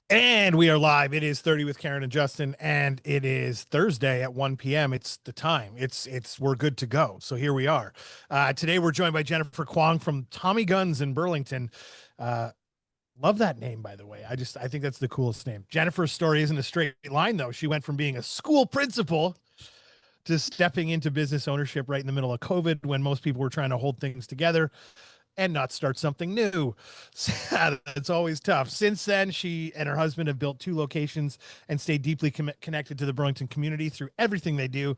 And we are live. It is 30 with Karen and Justin, and it is Thursday at 1 p.m. It's the time. We're good to go. So here we are. Today we're joined by Jennifer Quong from Tommy Guns in Burlington. Uh, love that name, by the way. I think that's the coolest name. Jennifer's story isn't a straight line, though. She went from being a school principal to stepping into business ownership right in the middle of COVID when most people were trying to hold things together and not start something new. It's always tough. Since then, she and her husband have built 2 locations and stay deeply connected to the Burlington community through everything they do.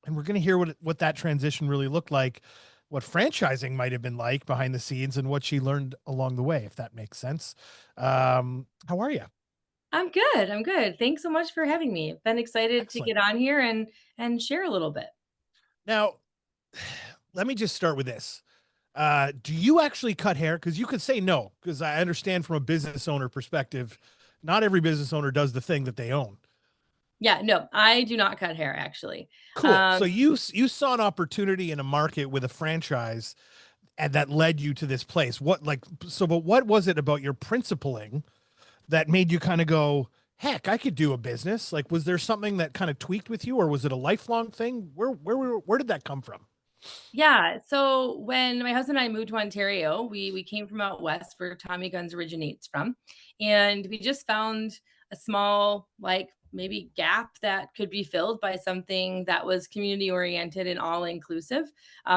And we're going to hear what that transition really looked like, what franchising might have been like behind the scenes, and what she learned along the way, if that makes sense. How are you? I'm good. I'm good. Thanks so much for having me. Been excited to Excellent. get on here and share a little bit. Now, let me just start with this. Do you actually cut hair? Because you could say no, because I understand from a business owner perspective, not every business owner does the thing that they own. Yeah, no, I do not cut hair actually. Cool. So Um, you saw an opportunity in a market with a franchise, and that led you to this place. But what was it about your principling that made you kind of go, heck, I could do a business? Like, was there something that kind of tweaked with you, or was it a lifelong thing? Where did that come from? yeah, so when my husband and I moved to Ontario, we came from out west where Tommy Guns originates from, and we just found a small like maybe gap that could be filled by something that was community oriented and all inclusive.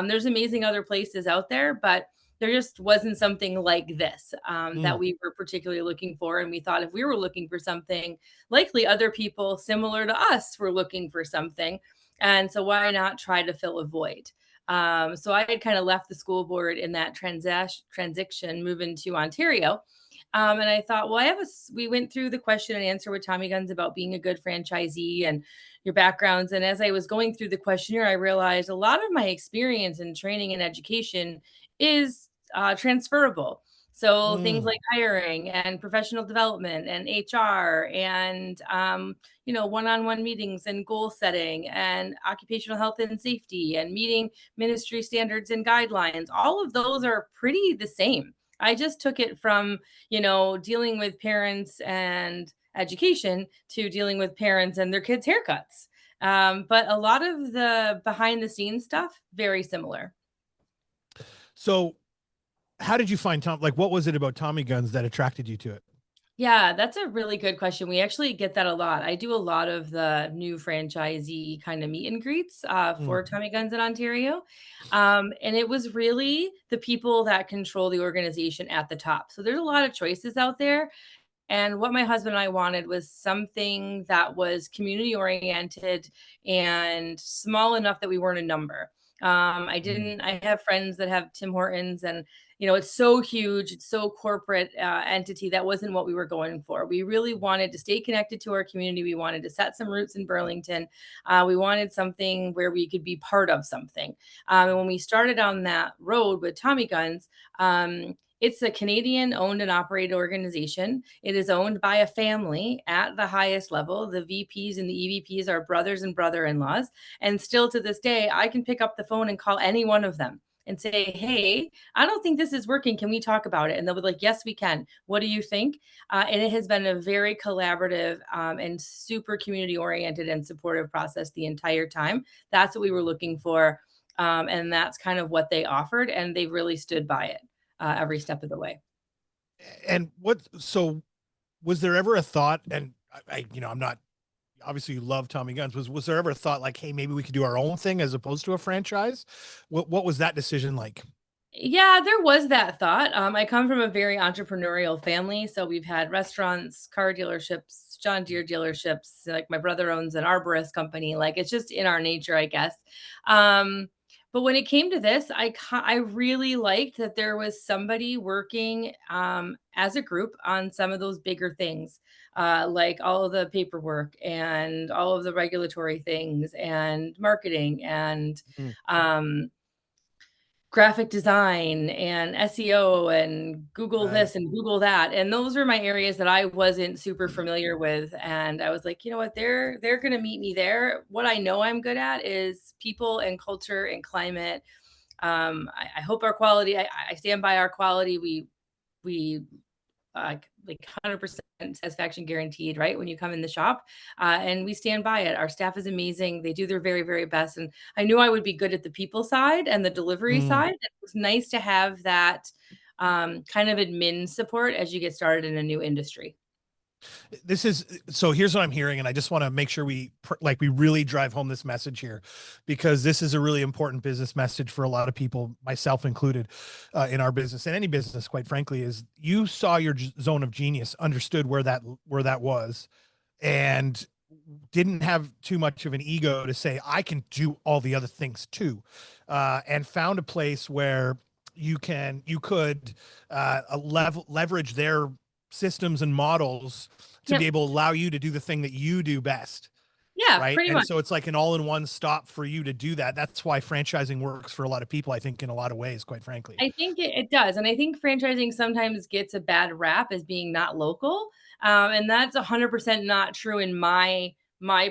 There's amazing other places out there, but there just wasn't something like this that Mm. we were particularly looking for. And we thought if we were looking for something, likely other people similar to us were looking for something. And so why not try to fill a void? So I had kind of left the school board in that transition, moving to Ontario. And I thought, well, we went through the question and answer with Tommy Guns about being a good franchisee and your backgrounds. And as I was going through the questionnaire, I realized a lot of my experience in training and education is transferable. So things Mm. like hiring and professional development and HR and one-on-one meetings and goal setting and occupational health and safety and meeting ministry standards and guidelines. All of those are pretty the same. I just took it from, dealing with parents and education to dealing with parents and their kids' haircuts. But a lot of the behind the scenes stuff, very similar. So how did you find Tom? Like, what was it about Tommy Guns that attracted you to it? Yeah, that's a really good question. We actually get that a lot. I do a lot of the new franchisee kind of meet and greets Mm. for Tommy Guns in Ontario. And it was really the people that control the organization at the top. So there's a lot of choices out there. And what my husband and I wanted was something that was community oriented and small enough that we weren't a number. Mm. I have friends that have Tim Hortons and, it's so huge. It's so corporate entity. That wasn't what we were going for. We really wanted to stay connected to our community. We wanted to set some roots in Burlington. We wanted something where we could be part of something. And when we started on that road with Tommy Guns, it's a Canadian owned and operated organization. It is owned by a family at the highest level. The VPs and the EVPs are brothers and brother in laws. And still to this day, I can pick up the phone and call any one of them and say, hey, I don't think this is working. Can we talk about it? And they'll be like, yes, we can. What do you think? And it has been a very collaborative and super community oriented and supportive process the entire time. That's what we were looking for. And that's kind of what they offered. And they really stood by it every step of the way. And so was there ever a thought, and I'm not, obviously you love Tommy Guns. Was there ever a thought like, hey, maybe we could do our own thing as opposed to a franchise? What was that decision like? Yeah, there was that thought. I come from a very entrepreneurial family. So we've had restaurants, car dealerships, John Deere dealerships. Like my brother owns an arborist company. Like it's just in our nature, I guess. Um, but when it came to this, I really liked that there was somebody working as a group on some of those bigger things, like all of the paperwork and all of the regulatory things and marketing and Mm. um, graphic design and SEO and Google Right. this and Google that. And those are my areas that I wasn't super familiar with. And I was like, you know what, they're gonna meet me there. What I know I'm good at is people and culture and climate. I hope our quality, I stand by our quality. We like 100% satisfaction guaranteed, right? When you come in the shop, and we stand by it. Our staff is amazing. They do their very, very best. And I knew I would be good at the people side and the delivery Mm. side. It was nice to have that kind of admin support as you get started in a new industry. This is so here's what I'm hearing, and I just want to make sure we really drive home this message here, because this is a really important business message for a lot of people, myself included, in our business and any business, quite frankly. Is you saw your zone of genius, understood where that was, and didn't have too much of an ego to say I can do all the other things too, and found a place where you could leverage their systems and models to be Yep. able to allow you to do the thing that you do best. Yeah, Right. pretty And much. so it's like an all-in-one stop for you to do that. That's why franchising works for a lot of people, I think, in a lot of ways, quite frankly. I think it does. And I think franchising sometimes gets a bad rap as being not local. And that's 100% not true in my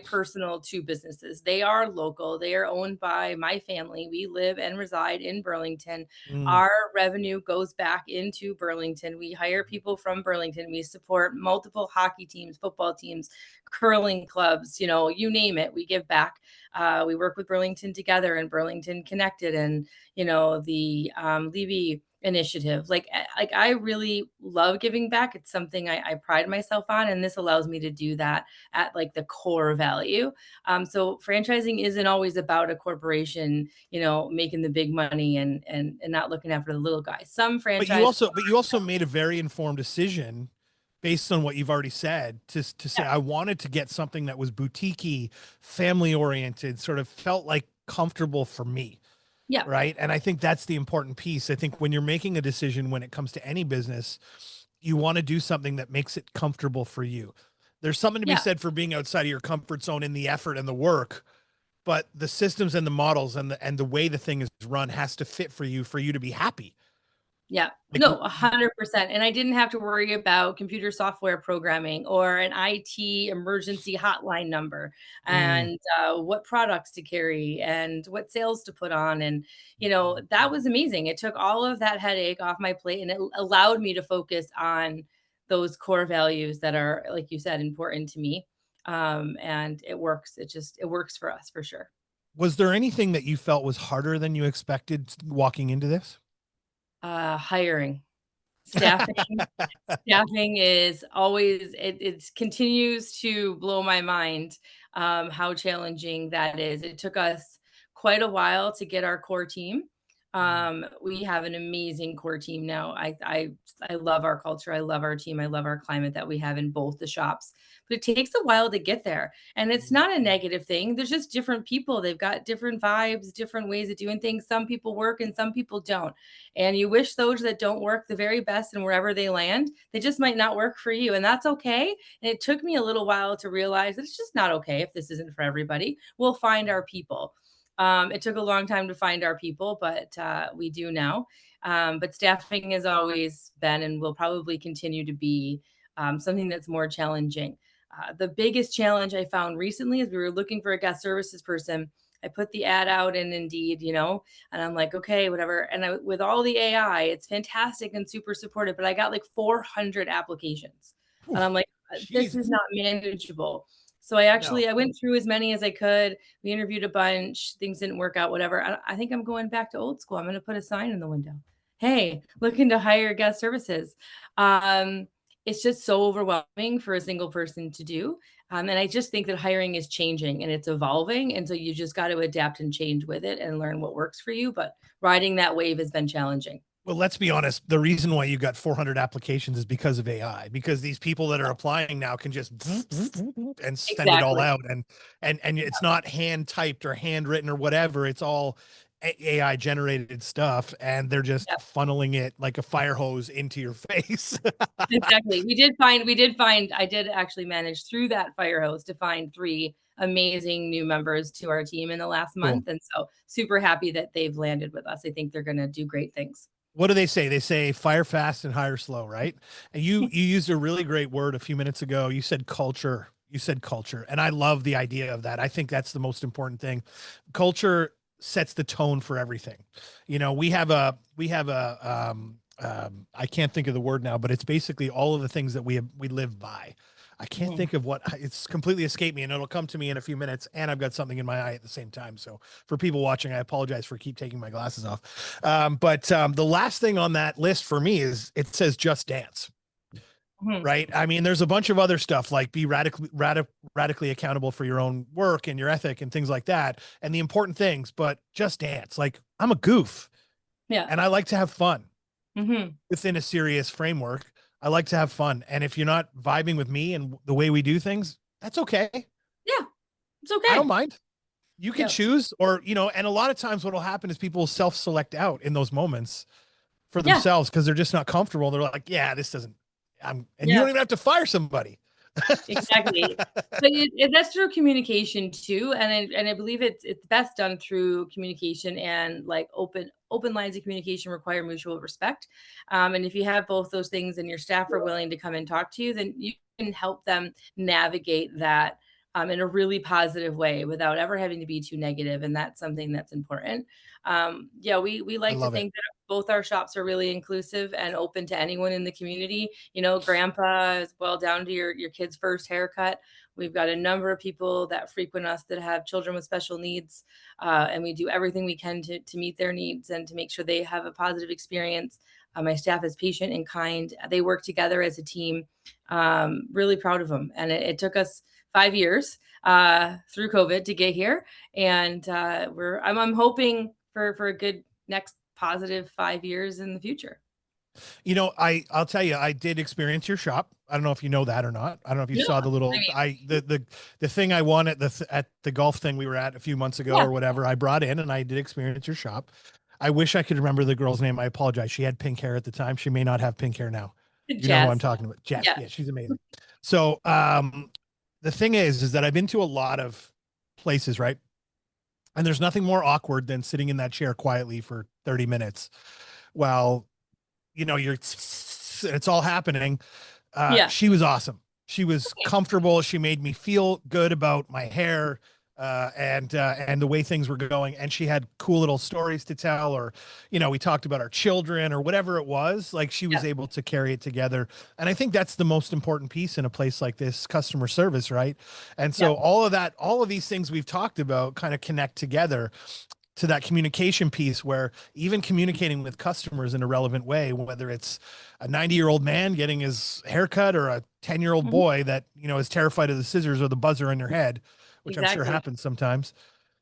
personal two businesses. They are local. They are owned by my family. We live and reside in Burlington. Mm. Our revenue goes back into Burlington. We hire people from Burlington. We support multiple hockey teams, football teams, curling clubs, you name it. We give back. We work with Burlington Together and Burlington Connected, and the Levy initiative. Like I really love giving back. It's something I pride myself on, and this allows me to do that at like the core value. So franchising isn't always about a corporation, making the big money and not looking after the little guy. Some But you franchise, also but you also made a very informed decision based on what you've already said to say yeah, I wanted to get something that was boutiquey, family oriented, sort of felt like comfortable for me. yeah, Right. And I think that's the important piece. I think when you're making a decision when it comes to any business, you want to do something that makes it comfortable for you. There's something to be yeah, said for being outside of your comfort zone in the effort and the work, but the systems and the models and the way the thing is run has to fit for you to be happy. yeah. Like, No, 100%. And I didn't have to worry about computer software programming or an IT emergency hotline number mm, and what products to carry and what sales to put on. And, that was amazing. It took all of that headache off my plate and it allowed me to focus on those core values that are, like you said, important to me. And it works. It works for us for sure. was there anything that you felt was harder than you expected walking into this? Hiring, staffing. Staffing is always it continues to blow my mind, how challenging that is. It took us quite a while to get our core team. Mm. We have an amazing core team now. I love our culture. I love our team. I love our climate that we have in both the shops. But it takes a while to get there. And it's not a negative thing. There's just different people. They've got different vibes, different ways of doing things. Some people work and some people don't. And you wish those that don't work the very best and wherever they land, they just might not work for you. And that's okay. And it took me a little while to realize that it's just not okay if this isn't for everybody. We'll find our people. It took a long time to find our people, but we do now. But staffing has always been and will probably continue to be something that's more challenging. The biggest challenge I found recently is we were looking for a guest services person. I put the ad out in Indeed, and I'm like, okay, whatever. And with all the AI, it's fantastic and super supportive, but I got like 400 applications. And Oof, I'm like, this is Jesus. not manageable. So No. I went through as many as I could. We interviewed a bunch. Things didn't work out, whatever. I think I'm going back to old school. I'm going to put a sign in the window. Hey, looking to hire guest services. Um, it's just so overwhelming for a single person to do. And I just think that hiring is changing and it's evolving. And so you just got to adapt and change with it and learn what works for you. But riding that wave has been challenging. Well, let's be honest. The reason why you got 400 applications is because of AI, because these people that are applying now can just and send it all Exactly. out. And it's not hand typed or handwritten or whatever. It's all AI generated stuff. And they're just Yep. funneling it like a fire hose into your face. Exactly. I did actually manage through that fire hose to find three amazing new members to our team in the last Cool. month. And so super happy that they've landed with us. I think they're going to do great things. What do they say? They say fire fast and hire slow, right? And you used a really great word a few minutes ago. You said culture. You said culture. And I love the idea of that. I think that's the most important thing. Culture sets the tone for everything. We have a I can't think of the word now, but it's basically all of the things that we live by. I can't Mhm. think of what it's completely escaped me, and it'll come to me in a few minutes. And I've got something in my eye at the same time. So for people watching, I apologize for keep taking my glasses off. But the last thing on that list for me is it says just dance. Mhm. Right. I mean, there's a bunch of other stuff like be radically accountable for your own work and your ethic and things like that. And the important things, but just dance. Like I'm a goof Yeah. and I like to have fun Mhm. within a serious framework. I like to have fun. And if you're not vibing with me and the way we do things, that's okay. Yeah. It's I don't okay. mind. You can Yeah. choose, or, and a lot of times what will happen is people self select out in those moments for Yeah. themselves because they're just not comfortable. They're like, yeah, this doesn't, and you Yeah. don't even have to fire somebody. Exactly. But that's through communication too, and I believe it's best done through communication and like open lines of communication require mutual respect. And if you have both those things and your staff are willing to come and talk to you, then you can help them navigate that in a really positive way without ever having to be too negative. And that's something that's important. Yeah, we I like to love it. think that both our shops are really inclusive and open to anyone in the community. Grandpa as well down to your kid's first haircut. We've got a number of people that frequent us that have children with special needs, and we do everything we can to meet their needs and to make sure they have a positive experience. My staff is patient and kind. They work together as a team. Really proud of them, and it took us 5 years through COVID to get here, and I'm hoping for a good next positive 5 years in the future. I'll tell you, I did experience your shop. I don't know if you know that or not. I don't know if you Yeah, saw the I little mean, the thing I won at the golf thing we were at a few months ago yeah, or whatever. I brought in and I did experience your shop. I wish I could remember the girl's name. I apologize. She had pink hair at the time. She may not have pink hair now. You know who I'm jazz. talking about. Jess. Yeah. Yeah, she's amazing. So the thing is that I've been to a lot of places, right? And there's nothing more awkward than sitting in that chair quietly for 30 minutes while you're it's all happening. Yeah. She was awesome. She was Okay. comfortable. She made me feel good about my hair, and the way things were going. And she had cool little stories to tell, or we talked about our children or whatever it was. Like she Yeah. was able to carry it together. And I think that's the most important piece in a place like this, customer service, right? And Yeah. so all of these things we've talked about kind of connect together to that communication piece where even communicating with customers in a relevant way, whether it's a 90-year-old man getting his haircut or a 10-year-old Mhm. boy that, is terrified of the scissors or the buzzer in their head, which I'm sure Exactly. happens sometimes.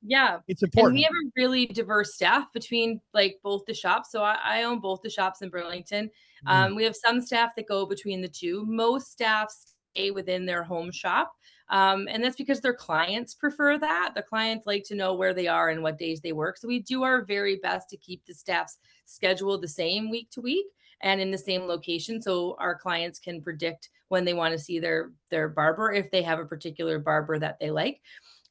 Yeah. It's And we important. have a really diverse staff between like both the shops. So I own both the shops in Burlington. Mm, We have some staff that go between the two. Most staff stay within their home shop. And that's because their clients prefer that. The clients like to know where they are and what days they work. So we do our very best to keep the staff's schedule the same week to week and in the same location so our clients can predict when they want to see their barber if they have a particular barber that they like.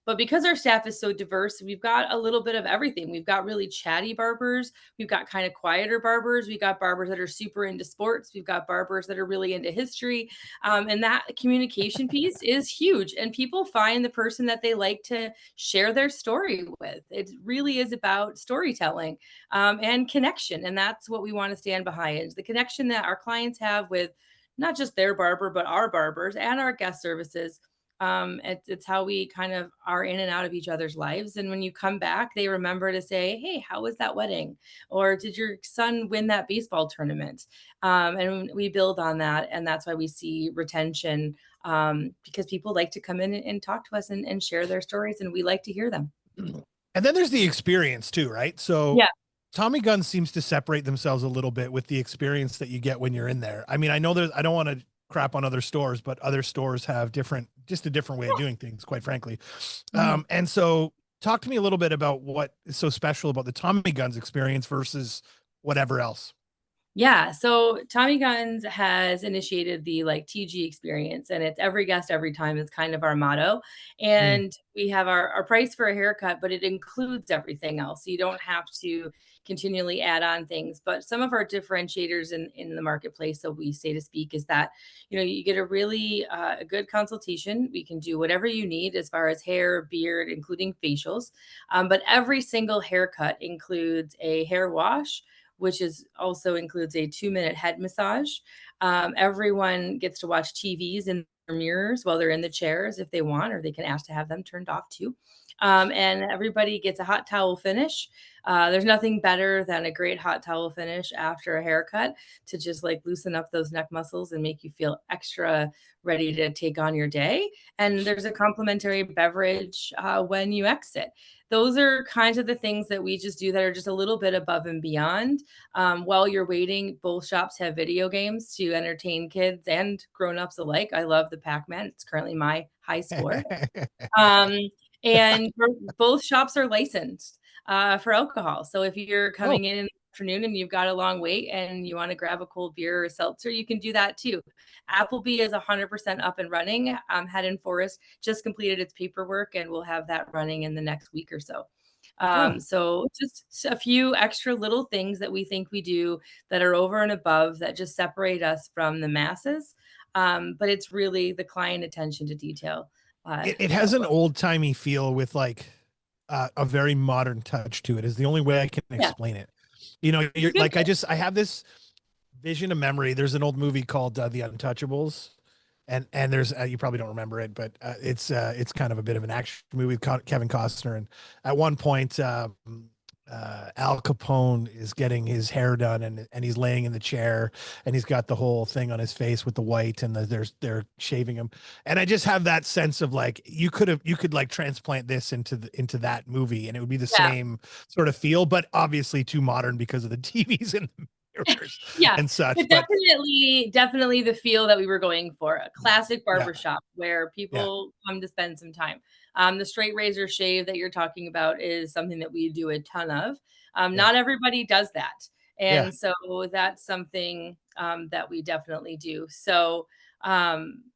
But because our staff is so diverse, we've got a little bit of everything. We've got really chatty barbers. We've got kind of quieter barbers. We've got barbers that are super into sports. We've got barbers that are really into history. And that communication piece is huge. And people find the person that they like to share their story with. It really is about storytelling and connection. And that's what we want to stand behind, the connection that our clients have with not just their barber, but our barbers and our guest services. It's how we kind of are in and out of each other's lives. And when you come back, they remember to say, "Hey, how was that wedding?" Or "Did your son win that baseball tournament?" And we build on that, and that's why we see retention because people like to come in and talk to us and share their stories, and we like to hear them. and then there's the experience too, right? So Yeah. Tommy Gun seems to separate themselves a little bit with the experience that you get when you're in there. I mean, I know I don't want to crap on other stores, but other stores have just a different way of doing things, quite frankly. Mhm. And so talk to me a little bit about what is so special about the Tommy Guns experience versus whatever else. Yeah, so Tommy Guns has initiated the like TG experience, and it's every guest every time is kind of our motto. Mm, And we have our price for a haircut, but it includes everything else. So you don't have to continually add on things. But some of our differentiators in the marketplace, so we say to speak, is that you get a really a good consultation. We can do whatever you need as far as hair, beard, including facials. But every single haircut includes a hair wash which is also includes a 2-minute head massage. Everyone gets to watch TVs in their mirrors while they're in the chairs if they want, or they can ask to have them turned off too. And everybody gets a hot towel finish. There's nothing better than a great hot towel finish after a haircut to just like loosen up those neck muscles and make you feel extra ready to take on your day. And there's a complimentary beverage when you exit. Those are kinds of the things that we just do that are just a little bit above and beyond. While you're waiting, both shops have video games to entertain kids and grown-ups alike. I love the Pac-Man. It's currently my high score. Um, and both shops are licensed for alcohol. So if you're Oh, coming in the afternoon and you've got a long wait and you want to grab a cold beer or seltzer, you can do that too. Applebee is 100% up and running. Haddon Forest just completed its paperwork and we'll have that running in the next week or so. oh. So just a few extra little things that we think we do that are over and above that just separate us from the masses. But it's really the client attention to detail. It has an old timey feel with like a very modern touch to it. Is the only way I can Yeah, explain it. You know, it's a you're good like I have this vision of memory. There's an old movie called The Untouchables, and there's you probably don't remember it, but it's kind of a bit of an action movie with Kevin Costner. And at one point, Al Capone is getting his hair done, and he's laying in the chair, and he's got the whole thing on his face with the white, and they're shaving him. And I just have that sense of like you could like transplant this into that movie, and it would be the yeah. same sort of feel, but obviously too modern because of the TVs and the mirrors Yeah, and such. but But definitely the feel that we were going for, a classic yeah, barbershop where yeah, people come to spend some time. The straight razor shave that you're talking about is something that we do a ton of. yeah, Not everybody does that, yeah. and so that's something that we definitely do. So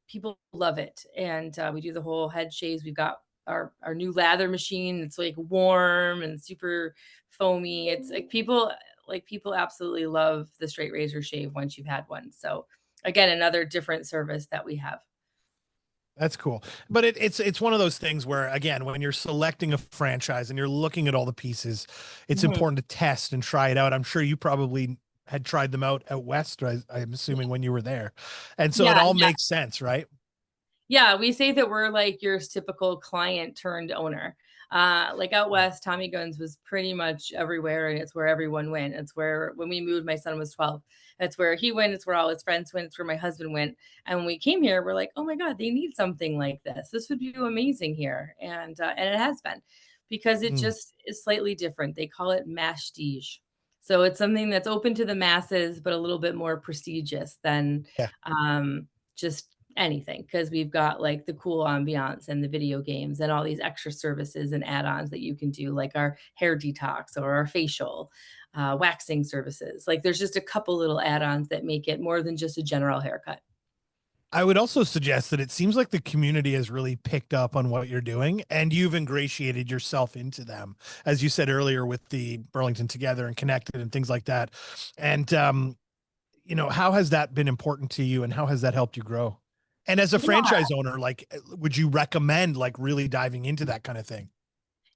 people love it, and we do the whole head shaves. We've got our new lather machine. It's like warm and super foamy. It's like people absolutely love the straight razor shave once you've had one. So again, another different service that we have. That's cool. But it's one of those things where again, when you're selecting a franchise and you're looking at all the pieces, it's Mhm. important to test and try it out. I'm sure you probably had tried them out west, I'm assuming when you were there. And so it Yeah, all yeah. makes sense, right? Yeah, we say that we're like your typical client turned owner. Like out west, Tommy Guns was pretty much everywhere, and it's where everyone went. It's where when we moved, my son was 12. It's where he went. It's where all his friends went. It's where my husband went. And when we came here, we're like, oh my god, they need something like this. This would be amazing here, and it has been because it Mm, just is slightly different. They call it mastige. So it's something that's open to the masses, but a little bit more prestigious than yeah. just anything because we've got like the cool ambiance and the video games and all these extra services and add-ons that you can do like our hair detox or our facial waxing services. Like there's just a couple little add-ons that make it more than just a general haircut. I would also suggest that it seems like the community has really picked up on what you're doing and you've ingratiated yourself into them, as you said earlier, with the Burlington Together and Connected and things like that. And you know, how has that been important to you and how has that helped you grow? And as a Yeah. franchise owner, like, would you recommend like really diving into that kind of thing?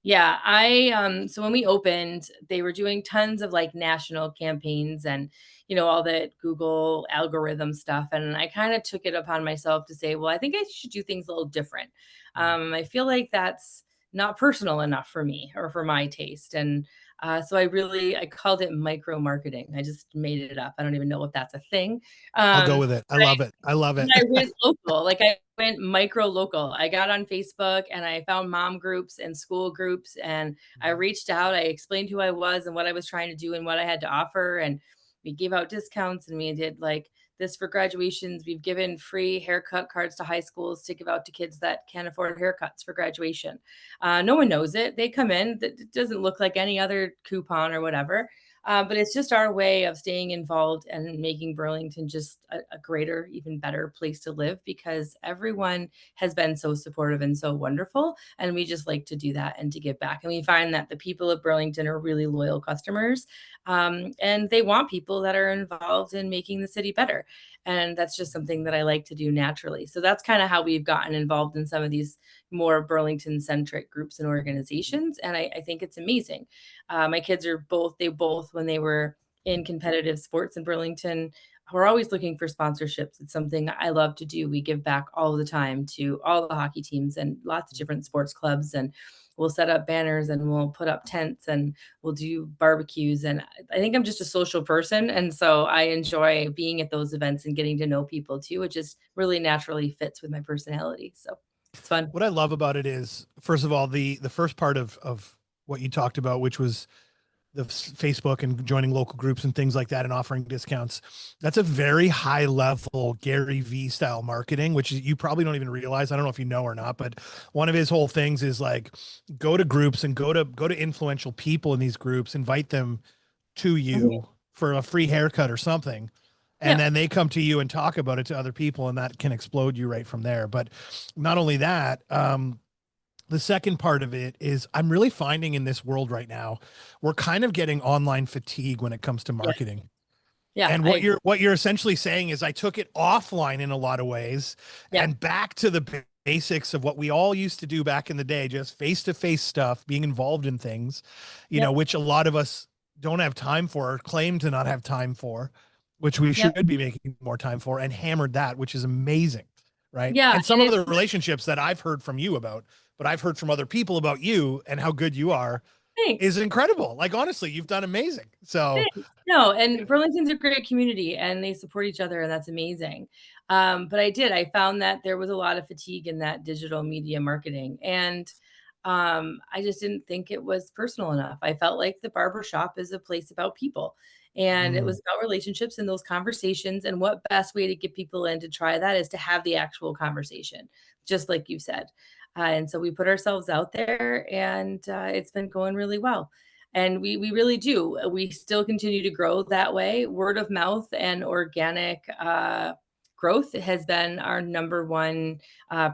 Yeah, I so when we opened, they were doing tons of like national campaigns and all that Google algorithm stuff and I kind of took it upon myself to say, well, I think I should do things a little different. Mm. I feel like that's not personal enough for me or for my taste and so I called it micro marketing. I just made it up. I don't even know if that's a thing. I'll go Um, with it. I love it. I love and it. I went local, like, I went micro local. I got on Facebook and I found mom groups and school groups, and I Mhm. reached out. I explained who I was and what I was trying to do and what I had to offer, and we gave out discounts, and we did, like, this for graduations. We've given free haircut cards to high schools to give out to kids that can't afford haircuts for graduation. No one knows it. They come in, it doesn't look like any other coupon or whatever, but it's just our way of staying involved and making Burlington just a greater, even better place to live because everyone has been so supportive and so wonderful. And we just like to do that and to give back. And we find that the people of Burlington are really loyal customers and they want people that are involved in making the city better. And that's just something that I like to do naturally. So that's kind of how we've gotten involved in some of these more Burlington centric groups and organizations. And I think it's amazing. My kids are both, they both, when they were in competitive sports in Burlington. We're always looking for sponsorships. It's something I love to do. We give back all the time to all the hockey teams and lots of different sports clubs. And we'll set up banners and we'll put up tents and we'll do barbecues. And I think I'm just a social person. And so I enjoy being at those events and getting to know people too, which just really naturally fits with my personality. So it's fun. What I love about it is, first of all, the first part of what you talked about, which was the Facebook and joining local groups and things like that and offering discounts. That's a very high level Gary V style marketing, which you probably don't even realize. I don't know if you know or not, but one of his whole things is like go to groups and go to influential people in these groups, invite them to Mhm. you for a free haircut or something. And Yeah. then they come to you and talk about it to other people, and that can explode you right from there. But not only that, the second part of it is I'm really finding in this world right now, we're kind of getting online fatigue when it comes to Yeah. marketing. Yeah. And I what agree. you're essentially saying is I took it offline in a lot of ways Yeah. and back to the basics of what we all used to do back in the day, just face-to-face stuff, being involved in things, Yep. which a lot of us don't have time for or claim to not have time for, which we Yep. should be making more time for, and hammered that, which is amazing. Right. Yeah. And some And of it's the relationships that I've heard from you about, but I've heard from other people about you and how good you are is thanks. incredible. Like, honestly, you've done amazing. So, Thanks. No, and Burlington's a great community and they support each other and that's amazing. But I found that there was a lot of fatigue in that digital media marketing. And I just didn't think it was personal enough. I felt like the barber shop is a place about people. And it mm, was about relationships and those conversations. And what best way to get people in to try that is to have the actual conversation, just like you said. And so we put ourselves out there and it's been going really well. And we really do. We still continue to grow that way. Word of mouth and organic growth has been our number one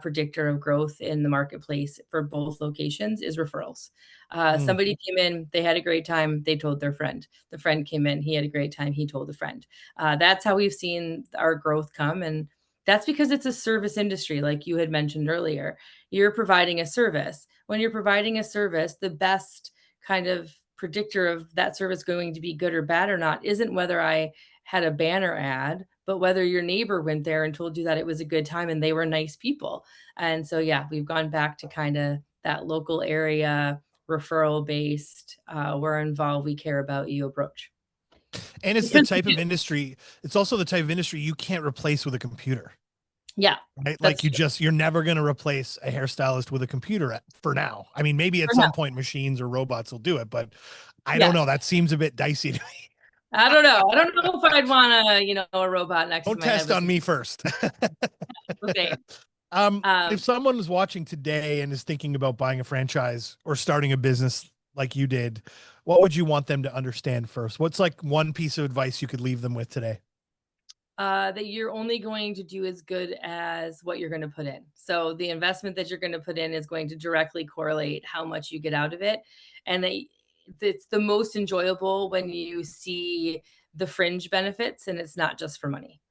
predictor of growth in the marketplace for both locations is referrals. mm. Somebody came in, they had a great time, they told their friend. The friend came in, he had a great time, he told a friend. That's how we've seen our growth come. And that's because it's a service industry, like you had mentioned earlier. You're providing a service. When you're providing a service, the best kind of predictor of that service going to be good or bad or not isn't whether I had a banner ad, but whether your neighbor went there and told you that it was a good time and they were nice people. And so, yeah, we've gone back to kind of that local area referral based, we're involved, we care about you approach. And it's It's the been type of industry, it's also the type of industry you can't replace with a computer, yeah, right? that's Like true. you're never going to replace a hairstylist with a computer for now. I mean, maybe at For now. some point machines or robots will do it, but I don't Yeah. know. That seems a bit dicey to me. I don't know. I don't know if I'd want a robot next to Don't my head test with on some me first. things. If someone was watching today and is thinking about buying a franchise or starting a business like you did, what would you want them to understand first? What's like one piece of advice you could leave them with today? that you're only going to do as good as what you're going to put in. So the investment that you're going to put in is going to directly correlate how much you get out of it. And that it's the most enjoyable when you see the fringe benefits and it's not just for money.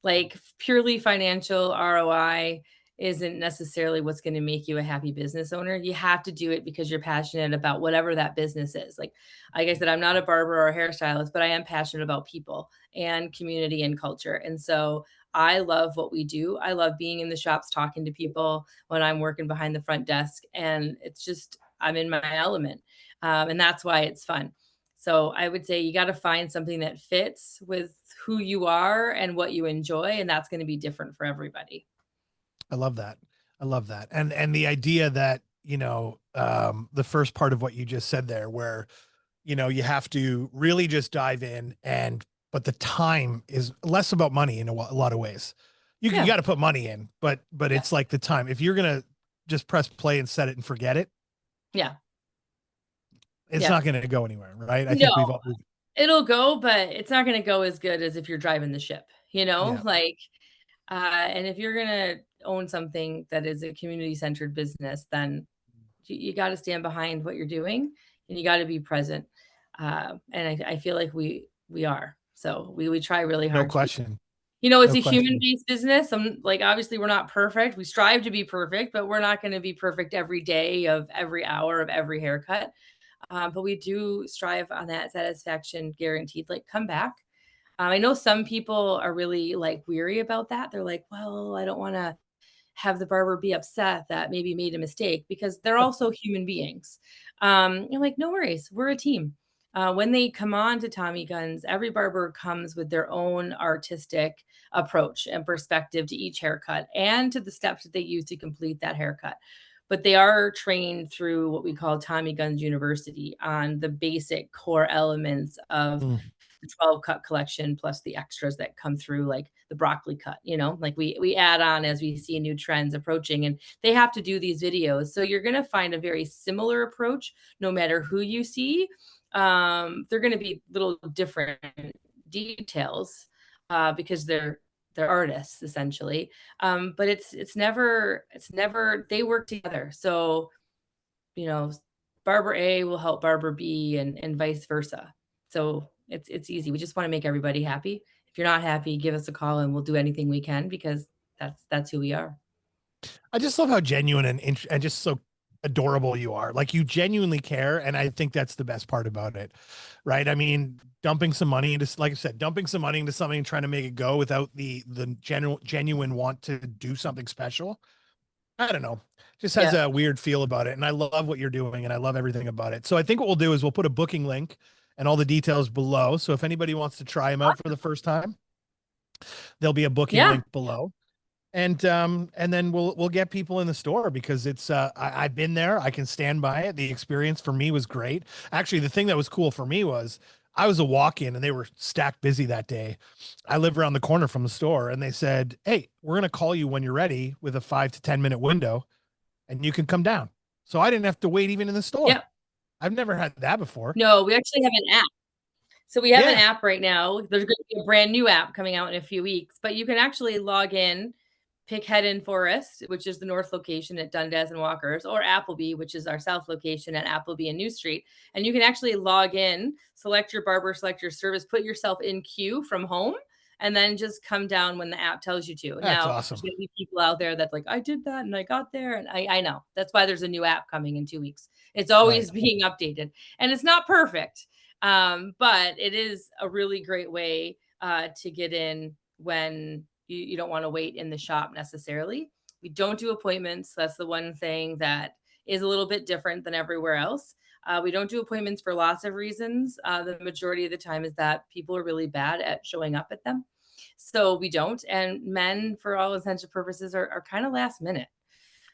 Like purely financial ROI isn't necessarily what's going to make you a happy business owner. You have to do it because you're passionate about whatever that business is. Like I said, I'm not a barber or a hairstylist, but I am passionate about people and community and culture. And so I love what we do. I love being in the shops talking to people when I'm working behind the front desk. And it's just, I'm in my element. And that's why it's fun. So I would say you got to find something that fits with who you are and what you enjoy. And that's going to be different for everybody. I love that. I love that. And the idea that, the first part of what you just said there, where, you have to really just dive in but the time is less about money in a lot of ways. You Yeah. got to put money in, but Yeah. it's like the time. If you're going to just press play and set it and forget it, Yeah. it's Yeah. not going to go anywhere. Right. I think No, it'll go, but it's not going to go as good as if you're driving the ship, yeah, and if you're going to own something that is a community centered business, then you got to stand behind what you're doing and you got to be present. And I feel like we are. So we try really no hard to be. question. It's No a question. human-based business. I'm like, obviously, we're not perfect. We strive to be perfect, but we're not going to be perfect every day of every hour of every haircut. But we do strive on that satisfaction guaranteed. Like, come back. I know some people are really like weary about that. They're like, well, I don't want to have the barber be upset that maybe made a mistake because they're also human beings. You're like, no worries, we're a team. When they come on to Tommy Guns, every barber comes with their own artistic approach and perspective to each haircut and to the steps that they use to complete that haircut. But they are trained through what we call Tommy Guns University on the basic core elements of Mm. the 12 cut collection plus the extras that come through, like the broccoli cut, like we add on as we see new trends approaching, and they have to do these videos. So you're going to find a very similar approach no matter who you see. They're going to be little different details because they're artists essentially. But it's never they work together. So, you know, barber A will help barber B and vice versa. So it's easy. We just want to make everybody happy. If you're not happy, give us a call and we'll do anything we can because that's who we are. I just love how genuine and just so adorable you are. Like, you genuinely care, and I think that's the best part about it, right? I mean, dumping some money into, like I said, dumping some money into something and trying to make it go without the genuine want to do something special. I don't know. Just has Yeah. a weird feel about it, and I love what you're doing, and I love everything about it. So I think what we'll do is we'll put a booking link and all the details below. So if anybody wants to try them out for the first time, there'll be a booking Yeah. link below. And then we'll get people in the store because it's I've been there. I can stand by it. The experience for me was great. Actually, the thing that was cool for me was I was a walk-in and they were stacked busy that day. I live around the corner from the store and they said, "Hey, we're going to call you when you're ready with a 5 to 10 minute window and you can come down." So I didn't have to wait even in the store. Yep. I've never had that before. No, we actually have an app. So we have an Yeah. app right now. There's going to be a brand new app coming out in a few weeks, but you can actually log in, pick Head in Forest, which is the north location at Dundas and Walkers, or Appleby, which is our south location at Appleby and New Street. And you can actually log in, select your barber, select your service, put yourself in queue from home, and then just come down when the app tells you to. That's Now, awesome. there's going to be people out there that's like, I did that and I got there. And I know that's why there's a new app coming in 2 weeks. It's Right. always being updated and it's not perfect. But it is a really great way to get in when you don't want to wait in the shop necessarily. We don't do appointments. That's the one thing that is a little bit different than everywhere else. We don't do appointments for lots of reasons. The majority of the time is that people are really bad at showing up at them. So we don't. And men, for all intents and purposes, are kind of last minute.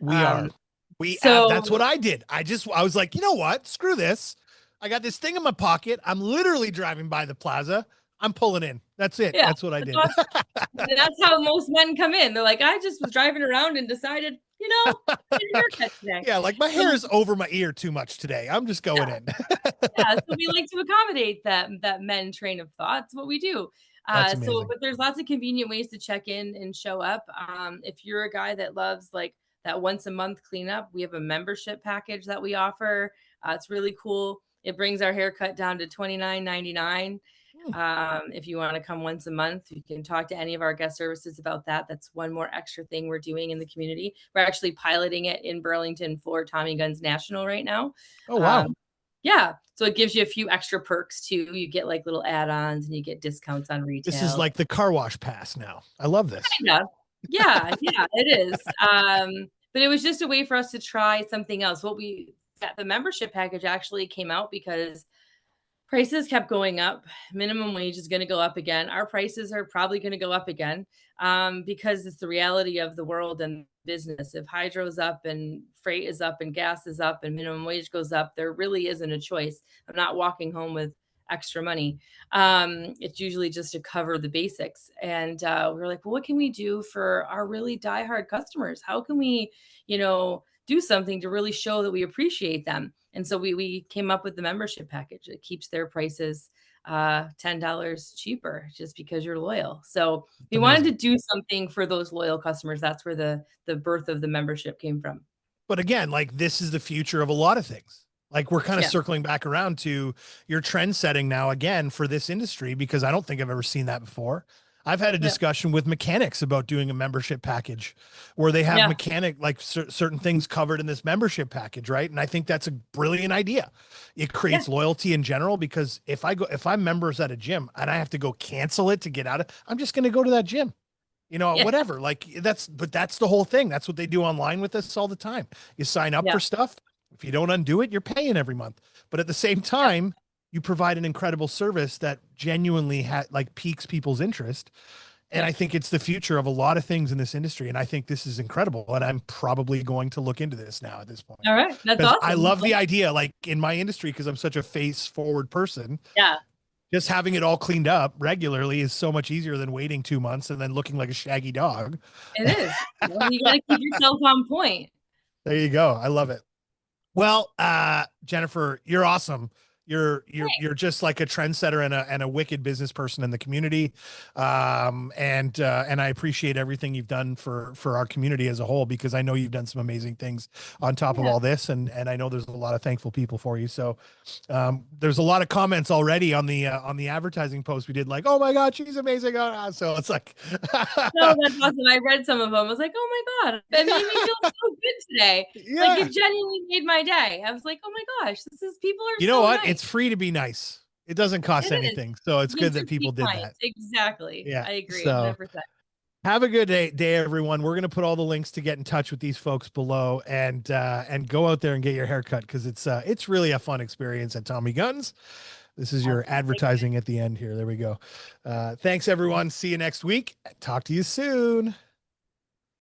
We are. Um, That's what so I did. I was like, you know what? Screw this. I got this thing in my pocket. I'm literally driving by the plaza. I'm pulling in. That's it. yeah, That's what I that's did. That's how most men come in. They're like, I just was driving around and decided, get a haircut today. Yeah, like my So hair is over my ear too much today. I'm just going yeah, in. yeah. So we like to accommodate that men train of thought. It's what we do. That's So amazing. but there's lots of convenient ways to check in and show up. If you're a guy that loves like that once a month cleanup, we have a membership package that we offer. It's really cool. It brings our haircut down to $29.99. Hmm. If you want to come once a month, you can talk to any of our guest services about that. That's one more extra thing we're doing in the community. We're actually piloting it in Burlington for Tommy Guns National right now. Oh, wow. Um, yeah, so it gives you a few extra perks too. You get like little add-ons and you get discounts on This is retail. like the car wash pass now. I love this. Yeah, yeah, it is. But it was just a way for us to try something else. The membership package actually came out because prices kept going up. Minimum wage is going to go up again. Our prices are probably going to go up again because it's the reality of the world and business. If hydro's up and freight is up and gas is up and minimum wage goes up, there really isn't a choice. I'm not walking home with extra money. It's usually just to cover the basics. And we were like, well, what can we do for our really diehard customers? How can we, do something to really show that we appreciate them? And so we came up with the membership package. It keeps their prices $10 cheaper just because you're loyal. So It's we wanted to amazing. do something for those loyal customers. That's where the birth of the membership came from. But again, like, this is the future of a lot of things. Like, we're kind of Yeah. circling back around to your trend setting now again for this industry, because I don't think I've ever seen that before. I've had a Yeah. discussion with mechanics about doing a membership package where they have Yeah. mechanic like certain things covered in this membership package, right? And I think that's a brilliant idea. It Yeah. creates loyalty in general because if I'm members at a gym and I have to go cancel it to get out of, I'm just going to go to that gym. Yeah. Whatever. Like that's the whole thing. That's what they do online with us all the time. You sign up Yeah. for stuff. If you don't undo it, you're paying every month. But at the same Yeah. time, you provide an incredible service that genuinely like piques people's interest. And Yeah. I think it's the future of a lot of things in this industry. And I think this is incredible. And I'm probably going to look into this now at this point All right. That's because I awesome. love the idea, like in my industry, because I'm such a face forward person. Yeah. Just having it all cleaned up regularly is so much easier than waiting 2 months and then looking like a shaggy dog. It is. You got to keep yourself on point. There you go. I love it. Well, Jennifer, you're awesome. You're just like a trendsetter and a wicked business person in the community. And I appreciate everything you've done for our community as a whole, because I know you've done some amazing things on top of Yeah. all this. And I know there's a lot of thankful people for you. So, there's a lot of comments already on the advertising post we did, like, oh my God, she's amazing. So it's like, No, that's awesome. I read some of them. I was like, oh my God, that made me feel so good today. yeah. Like it genuinely made my day. I was like, oh my gosh, people are You know so what? nice. It's free to be nice. It doesn't cost It is. anything. So it's You good that just people be did kind. that. Exactly. Yeah. I agree. So 100%. have a good day, everyone. We're going to put all the links to get in touch with these folks below, and go out there and get your hair cut, because it's really a fun experience at Tommy Guns. This is your advertising at the end here. There we go. Thanks, everyone. See you next week. Talk to you soon.